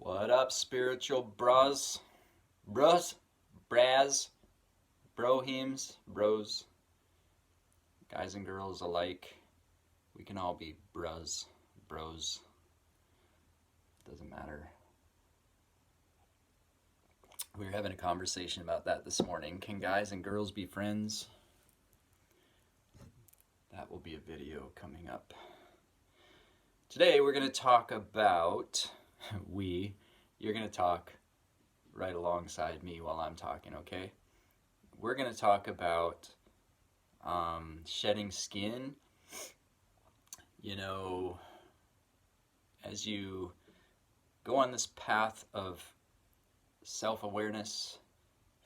What up, spiritual bros, bras, brohims, bros, guys and girls alike? We can all be bros. Doesn't matter. We were having a conversation about that this morning. Can guys and girls be friends? That will be a video coming up. Today we're going to talk about, you're going to talk right alongside me while I'm talking, okay? We're going to talk about shedding skin. You know, as you go on this path of self-awareness,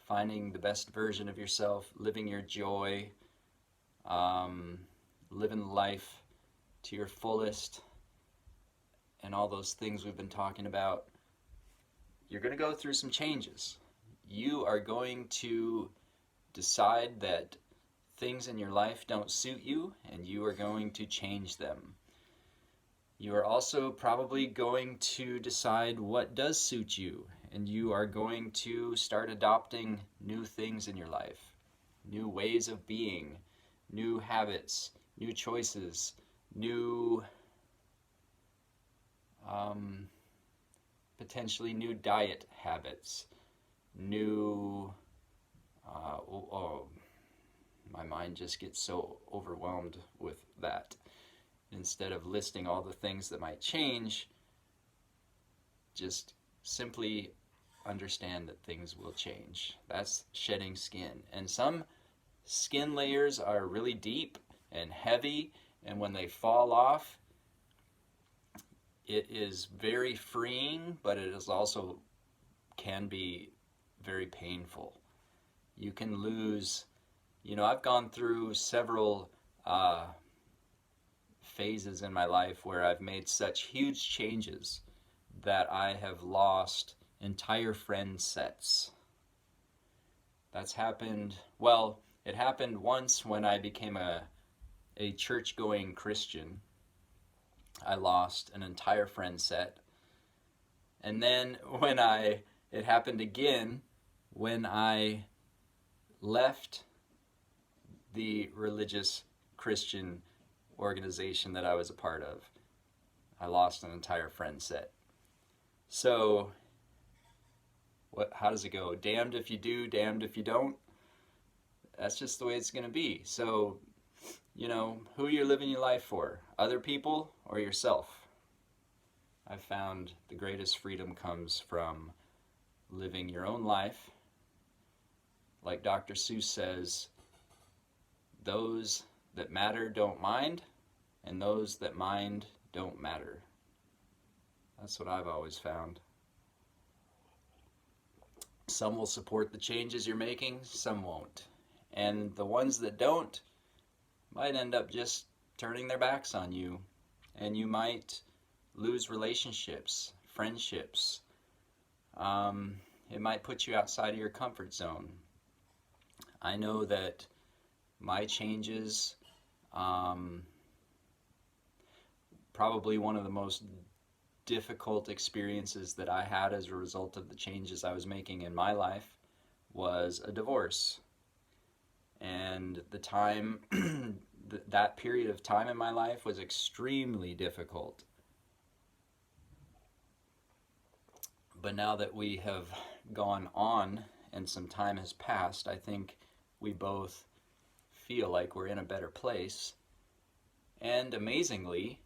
finding the best version of yourself, living your joy, living life to your fullest, and all those things we've been talking about, you're going to go through some changes. You are going to decide that things in your life don't suit you, and you are going to change them. You are also probably going to decide what does suit you, and you are going to start adopting new things in your life, new ways of being, new habits, new choices, new potentially new diet habits, new my mind just gets so overwhelmed with that. Instead of listing all the things that might change, just simply understand that things will change. That's shedding skin. And some skin layers are really deep and heavy, and when they fall off, it is very freeing, but it is also can be very painful. You can lose, I've gone through several phases in my life where I've made such huge changes that I have lost entire friend sets. That's happened, it happened once when I became a church-going Christian. I lost an entire friend set. And then it happened again when I left the religious Christian organization that I was a part of. I lost an entire friend set. So, how does it go? Damned if you do, damned if you don't. That's just the way it's going to be. So, who you're living your life for, other people or yourself. I've found the greatest freedom comes from living your own life. Like Dr. Seuss says, those that matter don't mind, and those that mind don't matter. That's what I've always found. Some will support the changes you're making, some won't. And the ones that don't might end up just turning their backs on you, and you might lose relationships, friendships. It might put you outside of your comfort zone. I know that my changes, probably one of the most difficult experiences that I had as a result of the changes I was making in my life was a divorce. And the time, that period of time in my life was extremely difficult. But now that we have gone on and some time has passed, I think we both feel like we're in a better place. And amazingly,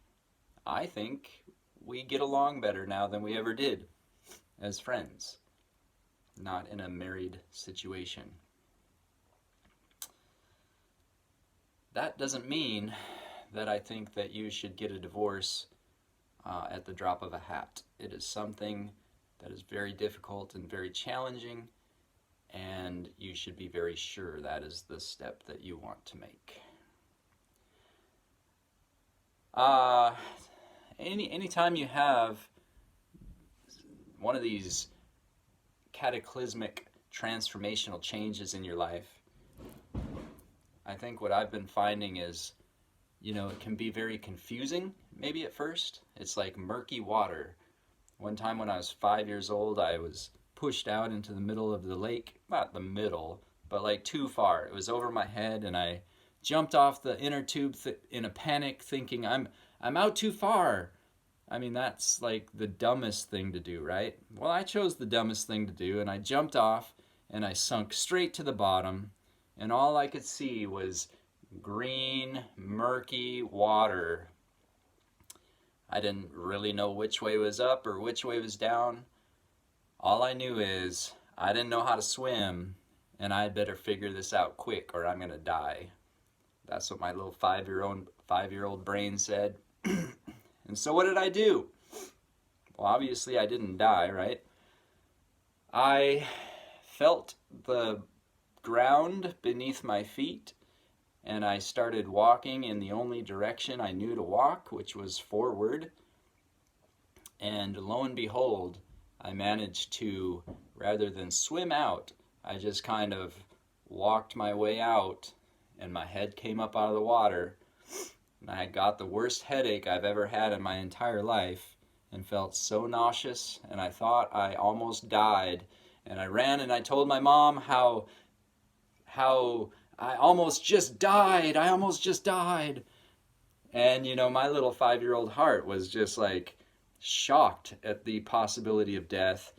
I think we get along better now than we ever did as friends, not in a married situation. That doesn't mean that I think that you should get a divorce at the drop of a hat. It is something that is very difficult and very challenging, and you should be very sure that is the step that you want to make. Anytime you have one of these cataclysmic transformational changes in your life, I think what I've been finding is, it can be very confusing maybe at first. It's like murky water One time when I was 5 years old, I was pushed out into the middle of the lake. Not the middle, but like too far. It was over my head, and I jumped off the inner tube in a panic, thinking I'm out too far. I mean, that's like the dumbest thing to do, right? Well, I chose the dumbest thing to do, and I jumped off, and I sunk straight to the bottom, and all I could see was green, murky water. I didn't really know which way was up or which way was down. All I knew is I didn't know how to swim, and I had better figure this out quick or I'm gonna die. That's what my little five-year-old brain said. And so what did I do? Well, obviously I didn't die, right? I felt the ground beneath my feet, and I started walking in the only direction I knew to walk, which was forward. And lo and behold, I managed to, rather than swim out, I just kind of walked my way out, and my head came up out of the water. And I got the worst headache I've ever had in my entire life, and felt so nauseous, and I thought I almost died. And I ran and I told my mom how I almost just died. And, you know, my little 5-year-old heart was just like shocked at the possibility of death.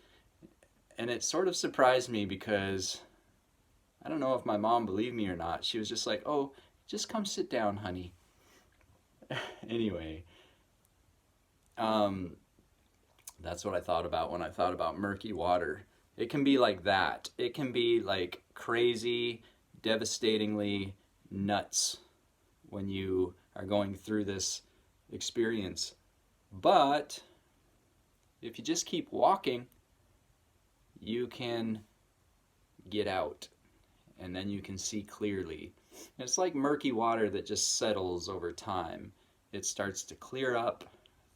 And it sort of surprised me because I don't know if my mom believed me or not. She was just like, "Oh, just come sit down, honey." Anyway, that's what I thought about when I thought about murky water. It can be like that. It can be like crazy, devastatingly nuts when you are going through this experience. But if you just keep walking, you can get out, and then you can see clearly. It's like murky water that just settles over time. It starts to clear up,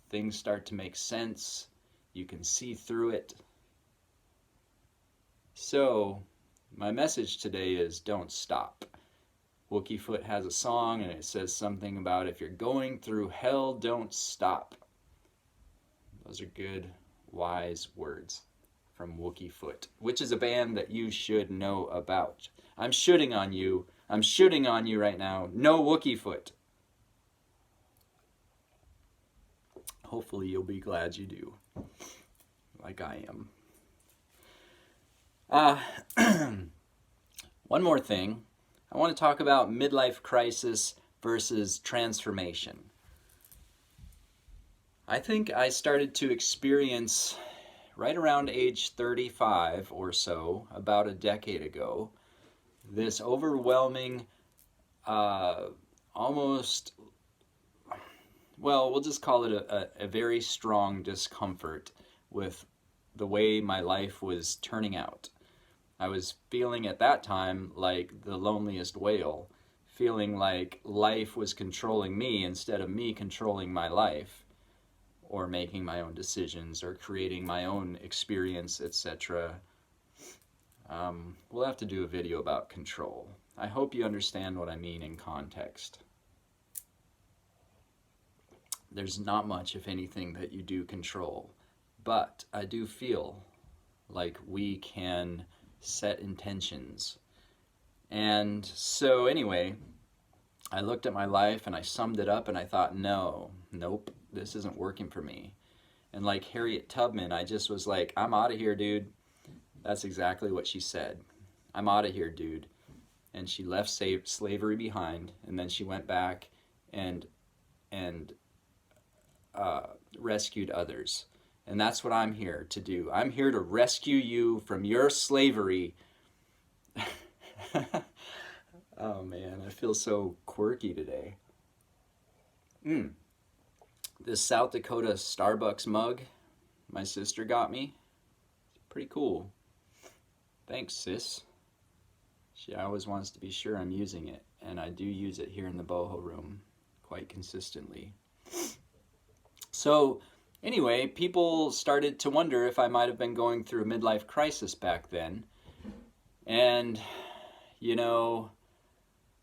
things start to make sense, you can see through it. So, my message today is don't stop. Wookiefoot has a song, and it says something about if you're going through hell, don't stop. Those are good, wise words from Wookiefoot, which is a band that you should know about. I'm shooting on you right now. No Wookiefoot. Hopefully you'll be glad you do, like I am. One more thing. I want to talk about midlife crisis versus transformation. I think I started to experience right around age 35 or so, about a decade ago, this overwhelming, almost, well, we'll just call it a very strong discomfort with the way my life was turning out. I was feeling at that time like the loneliest whale, feeling like life was controlling me instead of me controlling my life, or making my own decisions, or creating my own experience, etc. We'll have to do a video about control. I hope you understand what I mean in context. There's not much, if anything, that you do control, but I do feel like we can set intentions. And so anyway, I looked at my life and I summed it up and I thought, nope, this isn't working for me. And like Harriet Tubman, I just was like, I'm out of here, dude. That's exactly what she said. I'm out of here, dude. And she left slavery behind, and then she went back and rescued others. And that's what I'm here to do. I'm here to rescue you from your slavery. Oh man, I feel so quirky today. This South Dakota Starbucks mug my sister got me. It's pretty cool. Thanks, sis. She always wants to be sure I'm using it, and I do use it here in the boho room quite consistently. So anyway, people started to wonder if I might have been going through a midlife crisis back then. And, you know,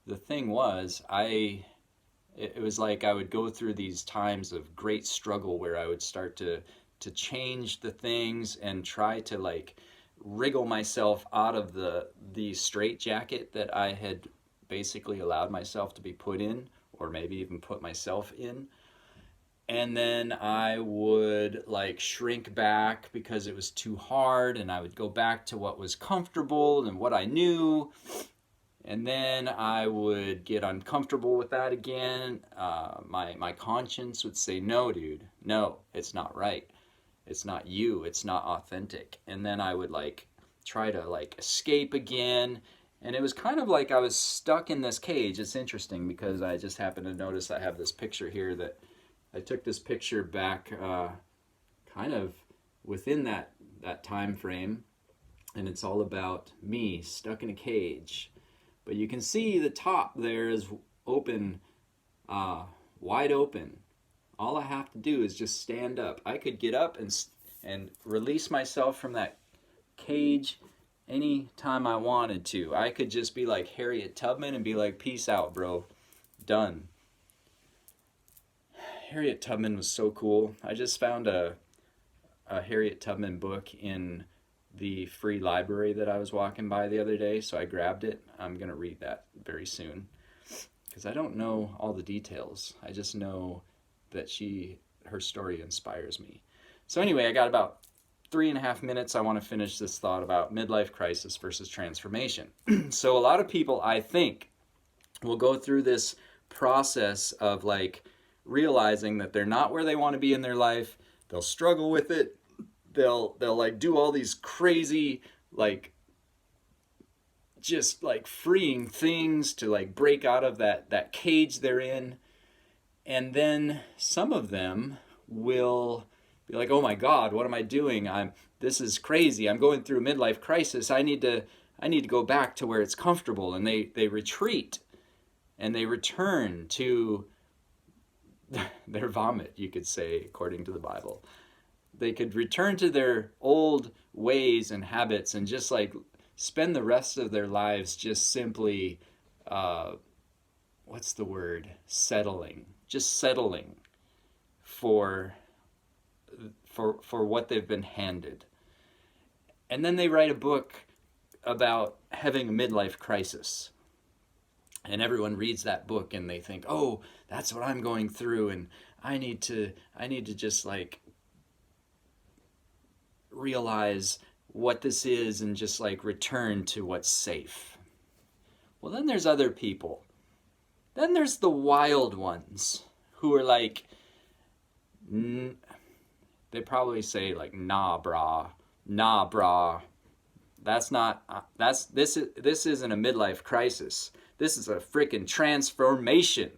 the thing was, it was like I would go through these times of great struggle where I would start to to change the things and try to like wriggle myself out of the straitjacket that I had basically allowed myself to be put in, or maybe even put myself in. And then I would like shrink back because it was too hard, and I would go back to what was comfortable and what I knew. And then I would get uncomfortable with that again. My conscience would say, no, dude, no, it's not right. It's not you. It's not authentic. And then I would like try to like escape again. And it was kind of like I was stuck in this cage. It's interesting because I just happened to notice I have this picture here that I took this picture back kind of within that time frame. And it's all about me stuck in a cage. But you can see the top there is open, wide open. All I have to do is just stand up. I could get up and release myself from that cage any time I wanted to. I could just be like Harriet Tubman and be like, peace out, bro. Done. Harriet Tubman was so cool. I just found a Harriet Tubman book in the free library that I was walking by the other day, so I grabbed it. I'm going to read that very soon because I don't know all the details. I just know that her story inspires me. So anyway, I got about 3.5 minutes. I want to finish this thought about midlife crisis versus transformation. So a lot of people, I think, will go through this process of like realizing that they're not where they want to be in their life. They'll struggle with it. They'll like do all these crazy like just like freeing things to like break out of that cage they're in. And then some of them will be like, oh my God, what am I doing? This is crazy. I'm going through a midlife crisis. I need to go back to where it's comfortable. And they retreat and they return to their vomit, you could say, according to the Bible. They could return to their old ways and habits and just like spend the rest of their lives just simply, what's the word? Settling. Just settling for what they've been handed. And then they write a book about having a midlife crisis. And everyone reads that book and they think, oh, that's what I'm going through, and I need to just like realize what this is and just like return to what's safe. Well, then there's other people. Then there's the wild ones who are like, they probably say like, nah, brah, this isn't a midlife crisis. This is a freaking transformation.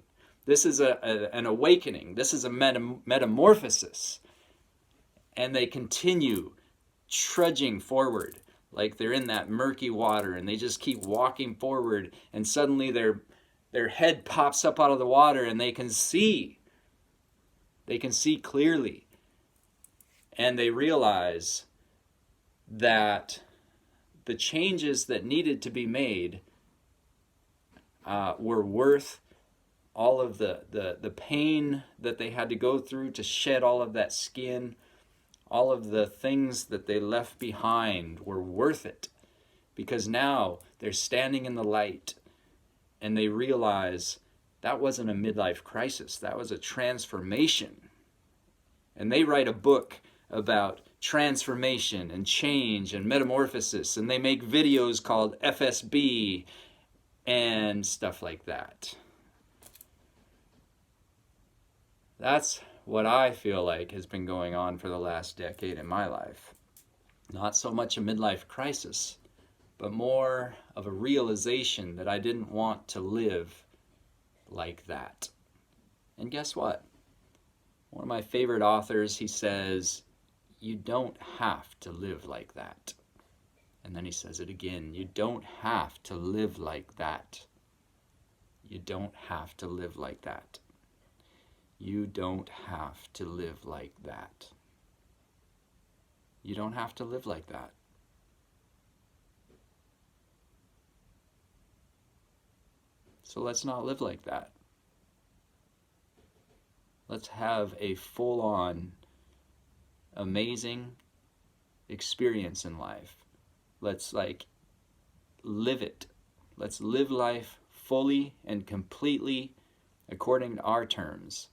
This is an awakening. This is a metamorphosis. And they continue trudging forward like they're in that murky water, and they just keep walking forward, and suddenly their head pops up out of the water and they can see clearly, and they realize that the changes that needed to be made were worth all of the pain that they had to go through to shed all of that skin. All of the things that they left behind were worth it, because now they're standing in the light and they realize that wasn't a midlife crisis. That was a transformation. And they write a book about transformation and change and metamorphosis, and they make videos called FSB and stuff like that. That's what I feel like has been going on for the last decade in my life. Not so much a midlife crisis, but more of a realization that I didn't want to live like that. And guess what? One of my favorite authors, he says, you don't have to live like that. And then he says it again, you don't have to live like that. You don't have to live like that. You don't have to live like that. You don't have to live like that. So let's not live like that. Let's have a full-on amazing experience in life. Let's live it. Let's live life fully and completely according to our terms.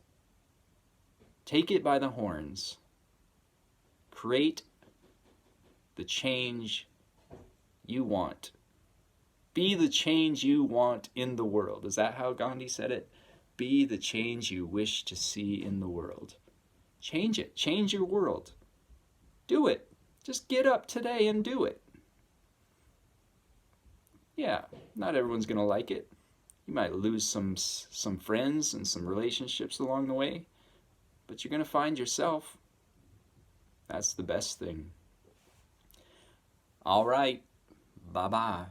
Take it by the horns. Create the change you want. Be the change you want in the world. Is that how Gandhi said it? Be the change you wish to see in the world. Change it. Change your world. Do it. Just get up today and do it. Yeah, not everyone's going to like it. You might lose some friends and some relationships along the way, but you're going to find yourself. That's the best thing. All right. Bye-bye.